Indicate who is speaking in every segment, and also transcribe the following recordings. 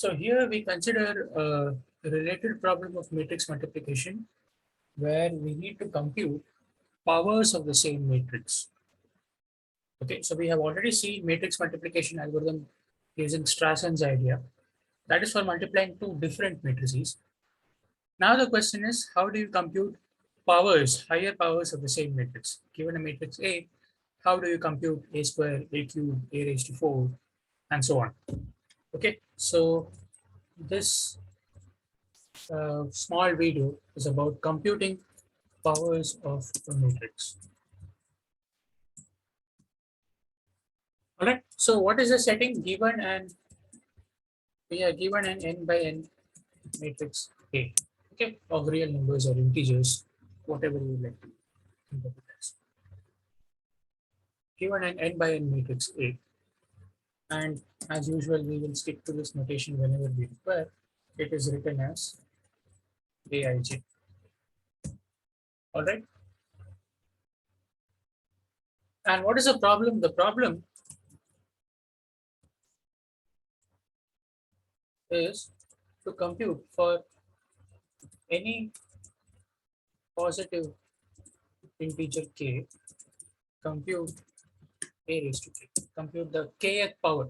Speaker 1: So here we consider a related problem of matrix multiplication where we need to compute powers of the same matrix. Okay, so we have already seen matrix multiplication algorithm using Strassen's idea. That is for multiplying two different matrices. Now the question is, how do you compute powers, higher powers of the same matrix? Given a matrix A, how do you compute A square, A cube, A raised to 4, and so on? Okay, so this small video is about computing powers of a matrix. All right, so what is the setting given and we are given an n by n matrix A, okay, of real numbers or integers, whatever you like to think of it as. Given an n by n matrix A, and as usual, we will stick to this notation whenever we require. It is written as Aij. All right. And what is the problem? The problem is to compute for any positive integer k, compute a raised to k, compute the kth power,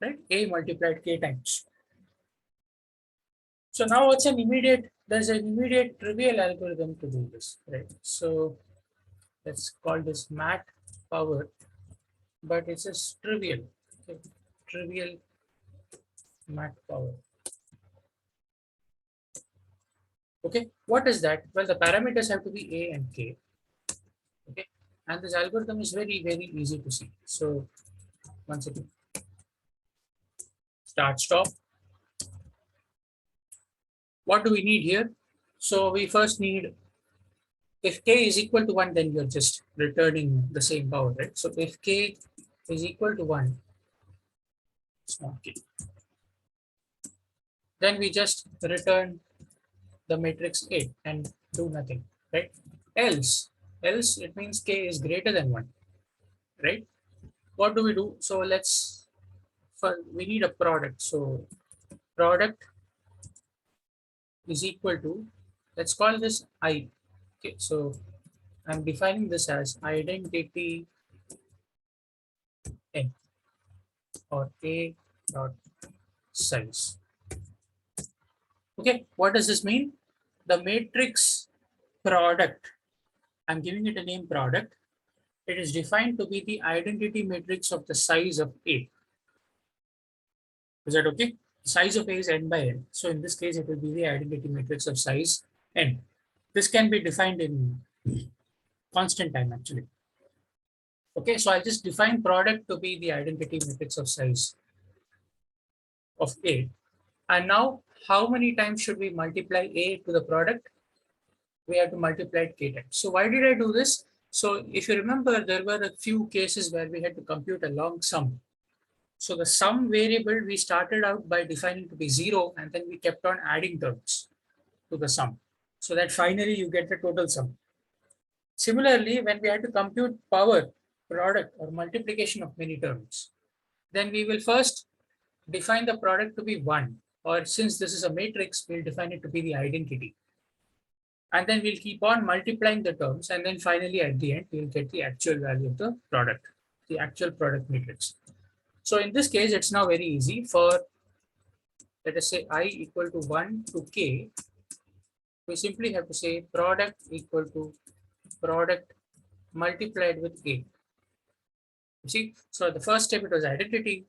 Speaker 1: right? A multiplied k times. So now what's there's an immediate trivial algorithm to do this, right? So let's call this mat power, but it's just trivial, okay? Trivial mat power. Okay, what is that? Well, the parameters have to be a and k. Okay, and this algorithm is very, very easy to see. So once again, start, stop. What do we need here? So we first need, if k is equal to 1, then you're just returning the same power, right? So if k is equal to 1, small k, then we just return the matrix A and do nothing, right? Else it means k is greater than 1, right? What do we do? So we need a product. So product is equal to, let's call this I. Okay, so I'm defining this as identity n or a dot size. Okay, what does this mean? The matrix product, I'm giving it a name product. It is defined to be the identity matrix of the size of A. Is that okay? Size of A is n by n. So in this case, it will be the identity matrix of size n. This can be defined in constant time actually. Okay, so I'll just define product to be the identity matrix of size of A. And now, how many times should we multiply A to the product? We have to multiply it k times. So why did I do this? So if you remember, there were a few cases where we had to compute a long sum. So the sum variable we started out by defining to be 0, and then we kept on adding terms to the sum, so that finally you get the total sum. Similarly, when we had to compute power, product, or multiplication of many terms, then we will first define the product to be 1, or since this is a matrix, we'll define it to be the identity. And then we'll keep on multiplying the terms, and then finally at the end, we'll get the actual value of the product, the actual product matrix. So in this case, it's now very easy. For, let us say, I equal to 1 to k, we simply have to say product equal to product multiplied with a. You see, so the first step, it was identity.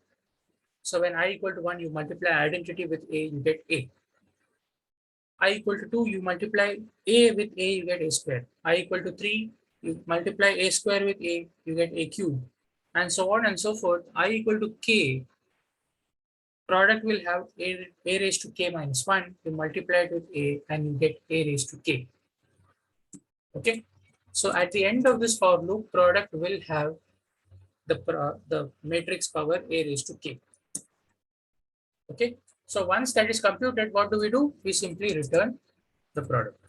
Speaker 1: So when I equal to 1, you multiply identity with a, you get a. I equal to 2, you multiply a with a, you get a square. I equal to 3, you multiply a square with a, you get a cube. And so on and so forth. I equal to k, product will have a raised to k minus 1, you multiply it with a and you get a raised to k. Okay, so at the end of this for loop, product will have the matrix power a raised to k. Okay, so once that is computed, what do? We simply return the product.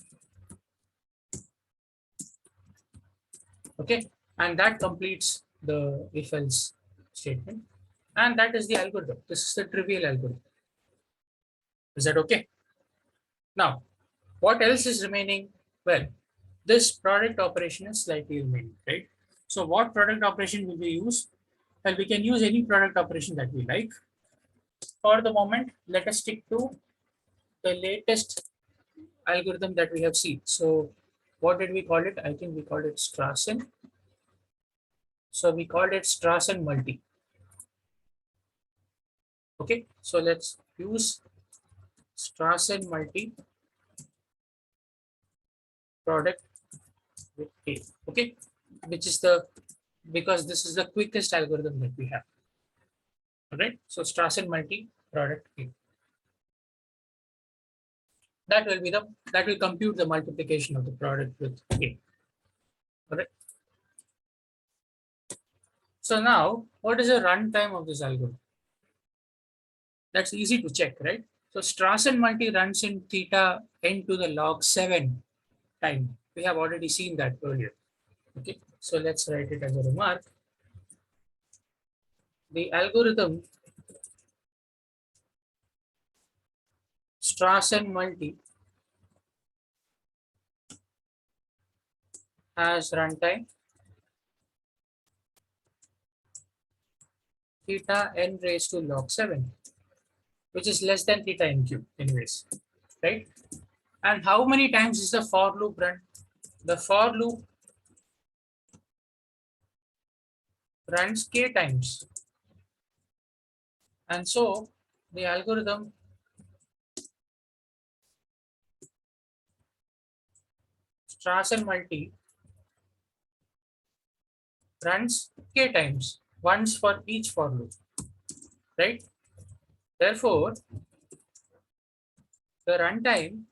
Speaker 1: Okay, and that completes the if else statement, and that is the algorithm. This is the trivial algorithm. Is that okay? Now, what else is remaining? Well, this product operation is slightly remaining, right? So what product operation will we use? Well, we can use any product operation that we like. For the moment, let us stick to the latest algorithm that we have seen. So what did we call it? I think we called it Strassen. So we called it Strassen multi. Okay, so let's use Strassen multi product with A. Okay, which is the, because this is the quickest algorithm that we have. All right, so Strassen multi product A. That will be the, that will compute the multiplication of the product with A. All right. So now, what is the runtime of this algorithm? That's easy to check, right? So Strassen multi runs in theta n to the log 7 time. We have already seen that earlier. Okay, so let's write it as a remark. The algorithm Strassen multi has runtime theta n raised to log 7, which is less than theta n cube anyways, right? And how many times is the for loop run? The for loop runs k times. And so the algorithm Strassen multi runs k times, once for each for loop, right? Therefore, the runtime,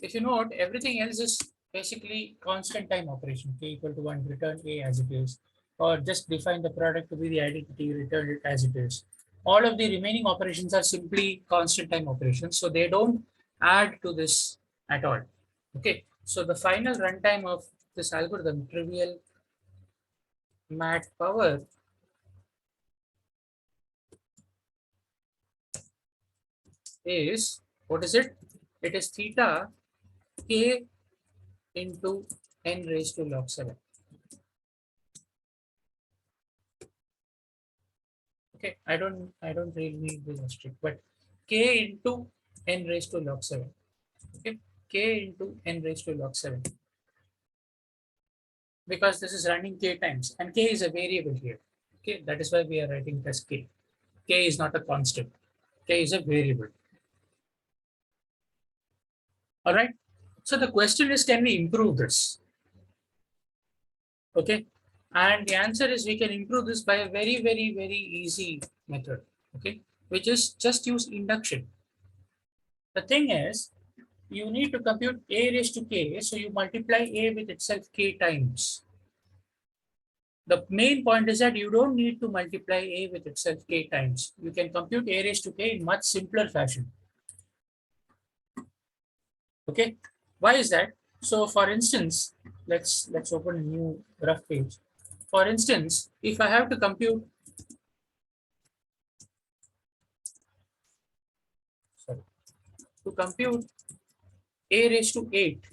Speaker 1: if you note, everything else is basically constant time operation, k equal to 1, return A as it is, or just define the product to be the identity, return it as it is. All of the remaining operations are simply constant time operations, so they don't add to this at all. Okay, so the final runtime of this algorithm, trivial mat power, is, what is it? It is theta k into n raised to log 7. Okay, I don't really need this asterisk, but k into n raised to log 7. Okay, k into n raised to log 7, because this is running k times and k is a variable here. Okay, that is why we are writing it as k. K is not a constant. K is a variable. All right. So the question is, can we improve this? Okay. And the answer is we can improve this by a very, very, very easy method. Okay. Which is just use induction. The thing is, you need to compute a raised to k. So you multiply a with itself k times. The main point is that you don't need to multiply a with itself k times. You can compute a raised to k in much simpler fashion. Okay. Why is that? So for instance, let's open a new rough page. For instance, if I have to compute, sorry, to compute a raised to 8,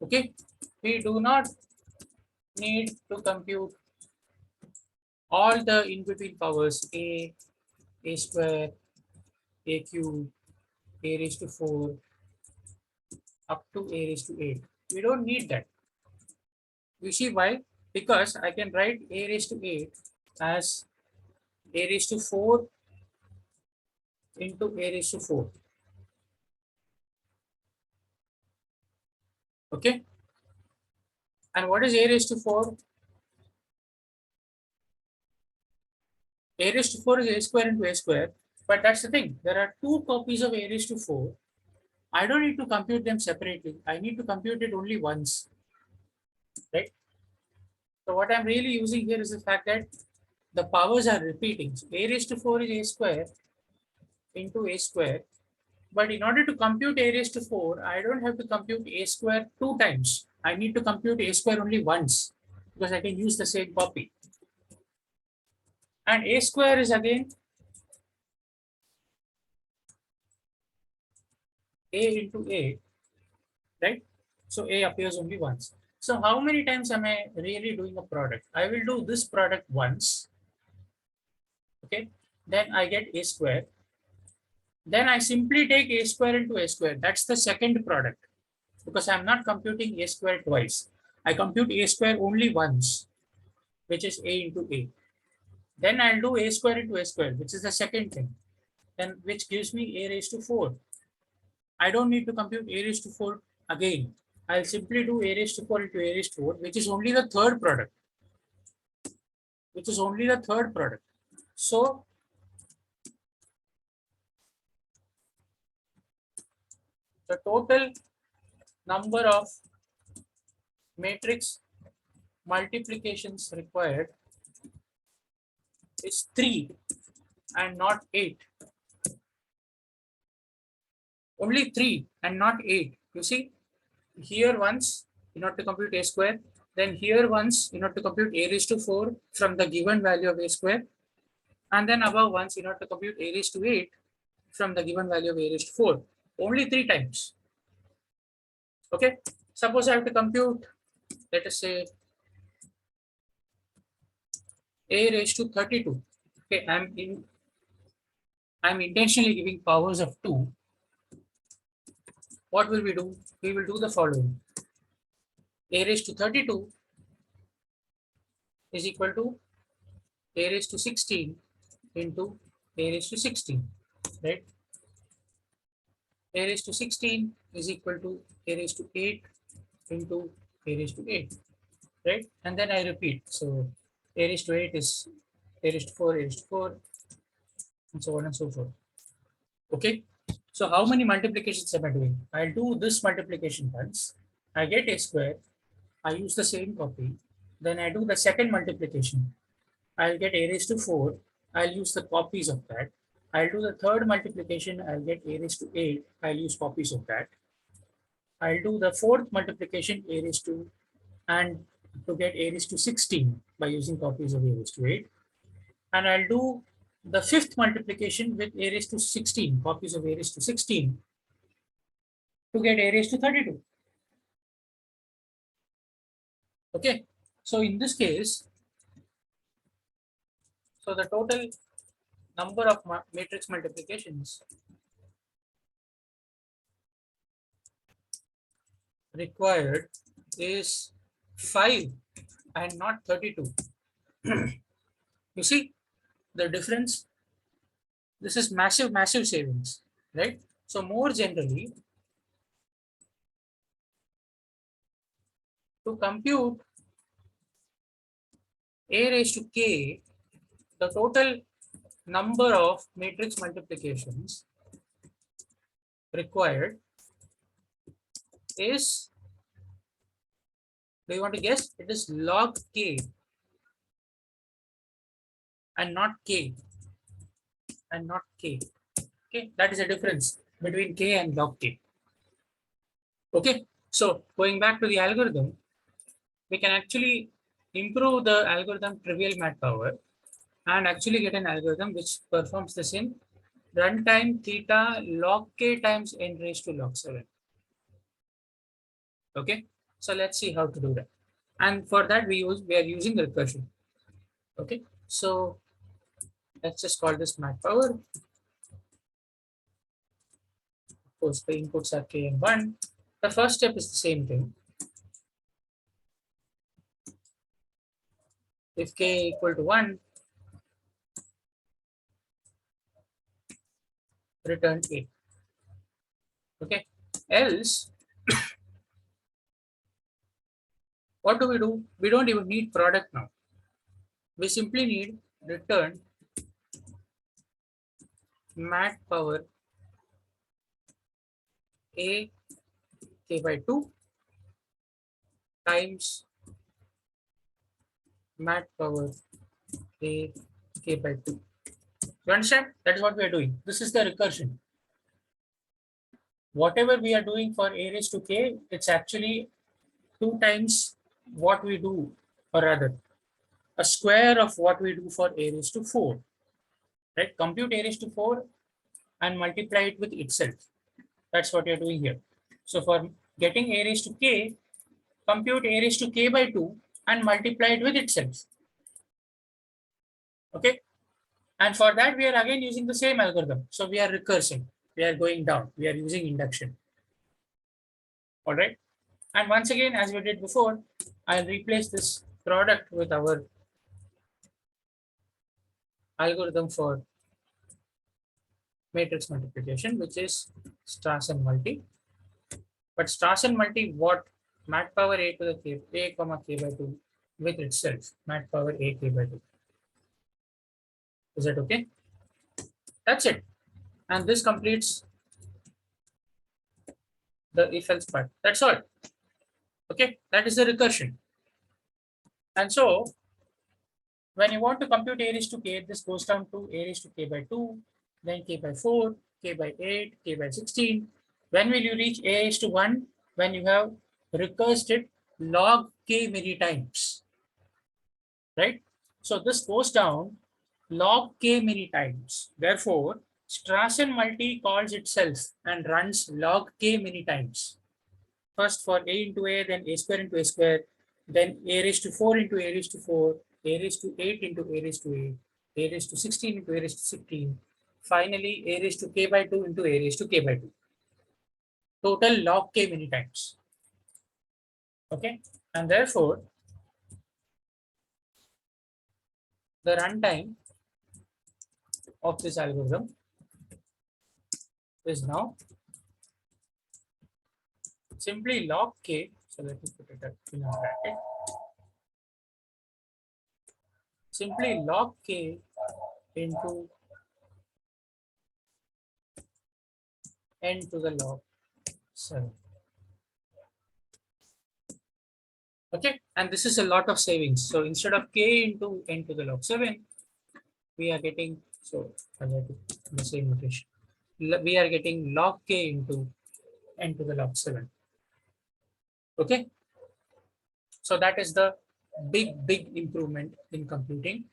Speaker 1: okay, we do not need to compute all the in between powers, a square, a cube, a raised to 4, up to a raised to 8. We don't need that. You see why? Because I can write a raised to 8 as a raised to 4 into a raised to 4. Okay. And what is a raised to 4? A raised to 4 is a square into a square. But that's the thing. There are two copies of a raised to 4. I don't need to compute them separately. I need to compute it only once. Right? So what I'm really using here is the fact that the powers are repeating. So a raised to 4 is a square into a square. But in order to compute a raised to 4, I don't have to compute a square 2 times. I need to compute a square only once, because I can use the same copy. And a square is again A into A, right? So A appears only once. So how many times am I really doing a product? I will do this product once, okay? Then I get A square. Then I simply take A square into A square. That's the second product because I'm not computing A square twice. I compute A square only once, which is A into A. Then I'll do A square into A square, which is the second thing. Then which gives me A raised to 4. I don't need to compute A raised to 4 again. I'll simply do A raised to 4 into A raised to 4, which is only the third product. So the total number of matrix multiplications required is 3 and not 8. Only 3 and not 8. You see, here once in order to compute A square, then here once in order to compute A raised to 4 from the given value of A square, and then above once in order to compute A raised to 8 from the given value of A raised to 4. Only 3 times. Okay. Suppose I have to compute, let us say, A raised to 32. Okay, I'm intentionally giving powers of 2. What will we do? We will do the following. A raised to 32 is equal to A raised to 16 into A raised to 16, right? A raised to 16 is equal to A raised to 8 into A raised to 8, right? And then I repeat. So A raised to 8 is A raised to 4, A raised to 4, and so on and so forth. Okay. So how many multiplications am I doing? I'll do this multiplication once. I get A square. I use the same copy. Then I do the second multiplication. I'll get A raised to 4. I'll use the copies of that. I'll do the third multiplication. I'll get A raised to 8. I'll use copies of that. I'll do the fourth multiplication, A raised to, and to get A raised to 16 by using copies of A raised to 8. And I'll do the fifth multiplication with A raised to 16, copies of A raised to 16, to get A raised to 32. Okay. So in this case, so the total number of matrix multiplications required is 5 and not 32. You see the difference? This is massive, massive savings, right? So more generally, to compute A raised to K, the total number of matrix multiplications required is, do you want to guess? It is log K and not K and not K. Okay, that is a difference between K and log K. Okay, so going back to the algorithm, we can actually improve the algorithm trivial mat power and actually get an algorithm which performs this in runtime theta log K times n raised to log 7. Okay, so let's see how to do that. And for that we are using recursion. Okay, so let's just call this mat power. Of course, the inputs are K and 1. The first step is the same thing. If K equal to 1, return A. Okay, else, what do? We don't even need product now. We simply need return mat power A K by 2 times mat power A K by 2. You understand? That is what we are doing. This is the recursion. Whatever we are doing for A raised to K, it's actually 2 times what we do, or rather, a square of what we do for A raised to 4. Right? Compute A raised to 4 and multiply it with itself. That's what you're doing here. So for getting a raised to k, compute a raised to k by 2 and multiply it with itself. Okay. And for that, we are again using the same algorithm. So we are recursing. We are going down. We are using induction. All right. And once again, as we did before, I'll replace this product with our algorithm for matrix multiplication, which is Strassen multi. But Strassen multi what? Mat power a to the k, a comma k by 2 with itself. Mat power a k by 2. Is that okay? That's it. And this completes the if else part. That's all. Okay. That is the recursion. And so when you want to compute a raised to k, this goes down to a raised to k by 2, then k by 4, k by 8, k by 16. When will you reach a raised to 1? When you have recursed it log k many times, right? So this goes down log k many times. Therefore, Strassen multi calls itself and runs log k many times. First for a into a, then a square into a square, then a raised to 4 into a raised to 4, a raised to 8 into a raised to 8, a raised to 16 into a raised to 16, finally a raised to k by 2 into a raised to k by 2. Total log k many times. Okay, and therefore the runtime of this algorithm is now simply log k. So let me put it in a bracket. Simply log k into n to the log 7. Okay, and this is a lot of savings. So instead of k into n to the log 7, we are getting, so the same notation. We are getting log k into n to the log 7. Okay, so that is the big improvement in computing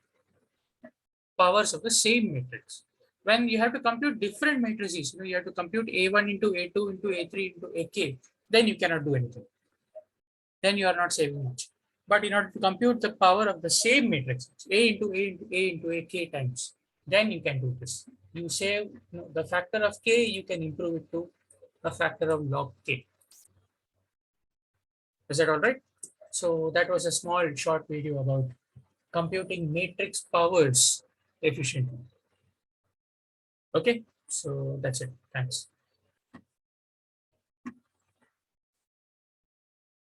Speaker 1: powers of the same matrix. When you have to compute different matrices, you have to compute a1 into a2 into a3 into ak, then you cannot do anything. Then you are not saving much. But in order to compute the power of the same matrix, a into a into a into ak times, then you can do this. You save the factor of k, you can improve it to a factor of log k. Is that all right? So that was a small short video about computing matrix powers efficiently. Okay, so that's it. Thanks.